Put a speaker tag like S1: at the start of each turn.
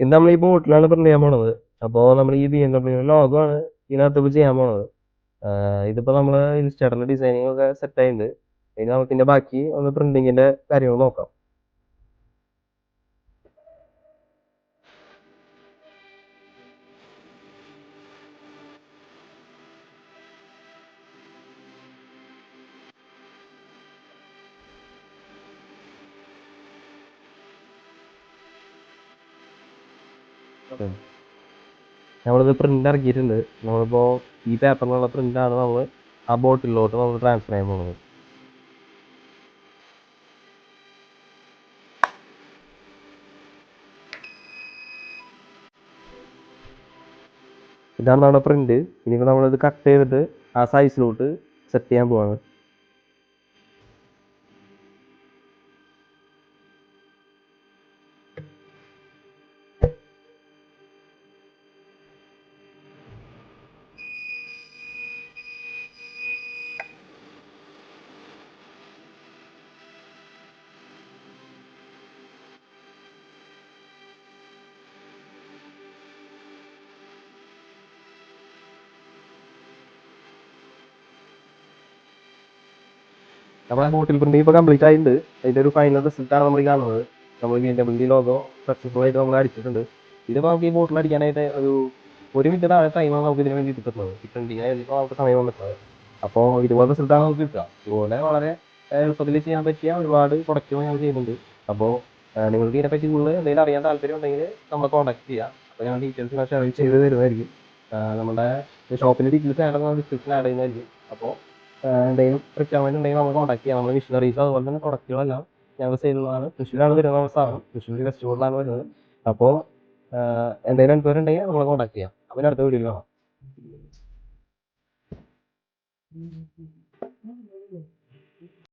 S1: ഇന്ന് നമ്മൾ ഈ ബോട്ടിലാണ് പ്രിന്റ് ചെയ്യാൻ പോണത്. അപ്പോൾ നമ്മൾ ഈ BMW ലോഗോ ആണ് ഇതിനകത്ത് ഇപ്പൊ ചെയ്യാൻ പോണത്. ഇതിപ്പോ നമ്മള് ഇൻസ്റ്റാളിലെ ഡിസൈനിങ് ഒക്കെ സെറ്റ് ആയിട്ടുണ്ട്. ഇനി നമുക്ക് ഇതിന്റെ ബാക്കി ഒന്ന് പ്രിന്റിങ്ങിന്റെ കാര്യങ്ങൾ നോക്കാം. നമ്മളിത് പ്രിന്റ് ഇറക്കിയിട്ടുണ്ട്. നമ്മളിപ്പോ ഈ പേപ്പറിലുള്ള പ്രിന്റാണ് നമ്മൾ ആ ബോട്ടിലോട്ട് നമ്മൾ ട്രാൻസ്ഫർ ചെയ്യാൻ പോകുന്നത്. ഇതാണ് നമ്മുടെ പ്രിന്റ്. ഇനിയിപ്പോൾ നമ്മളിത് കട്ട് ചെയ്തിട്ട് ആ സൈസിലോട്ട് സെറ്റ് ചെയ്യാൻ പോവാണ്. നമ്മുടെ ബോട്ടിൽ പ്രിന്റ് ഇപ്പോൾ കംപ്ലീറ്റ് ആയിട്ടുണ്ട്. അതിന്റെ ഒരു ഫൈനൽ റിസൾട്ടാണ് നമ്മൾ കാണുന്നത്. നമ്മൾ BMW ലോഗോ സക്സസ്ഫുൾ ആയിട്ട് നമ്മൾ അടിച്ചിട്ടുണ്ട്. ഇതിപ്പോൾ നമുക്ക് ഈ ബോട്ടിൽ അടിക്കാനായിട്ട് ഒരു മിനിറ്റ് താഴെ ടൈമാണ് നമുക്ക് ഇതിന് വേണ്ടി കിട്ടുന്നത്. ഈ പ്രിന്റിങ്ങിനായിട്ട് നമുക്ക് സമയം വന്നിട്ടുള്ളത്. അപ്പോൾ ഇതുപോലെ റിസൾട്ടാണ് നമുക്ക് കിട്ടുക. ഇതുപോലെ വളരെ എളുപ്പത്തിൽ ചെയ്യാൻ പറ്റിയ ഒരുപാട് പ്രൊഡക്റ്റുകൾ ഞങ്ങൾ ചെയ്യുന്നുണ്ട്. അപ്പോൾ നിങ്ങൾക്ക് ഇതിനെപ്പറ്റി കൂടുതൽ എന്തെങ്കിലും അറിയാൻ താല്പര്യം ഉണ്ടെങ്കിൽ നമ്മളെ കോൺടാക്ട് ചെയ്യുക. അപ്പോൾ ഞാൻ ഡീറ്റെയിൽസ് ഷെയർ ചെയ്ത് തരുന്നതായിരിക്കും. നമ്മുടെ ഷോപ്പിന്റെ ഡീറ്റെയിൽസ് ആയിട്ട് ഡിസ്ക്രിപ്ഷൻ ആഡ് ചെയ്യുന്നതായിരിക്കും. അപ്പോൾ എന്തെങ്കിലും റിക്വയർമെന്റ് ഉണ്ടെങ്കിൽ നമ്മൾ കോൺടാക്ട് ചെയ്യാം. നമ്മുടെ മിഷനറീസ് അതുപോലെ തന്നെ പ്രൊഡക്റ്റുകളെല്ലാം ഞങ്ങൾ സെയിലുള്ളതാണ്. തൃശ്ശൂരാണ് വരുന്നത് നമ്മുടെ സ്ഥാപനം. തൃശ്ശൂർ വെസ്റ്റ് ബോർഡിലാണ് വരുന്നത്. അപ്പോൾ എന്തെങ്കിലും എൻക്വയറി ഉണ്ടെങ്കിൽ നമ്മളെ കോൺടാക്ട് ചെയ്യാം. അപ്പോൾ അടുത്ത വീഡിയോയിൽ കാണാം.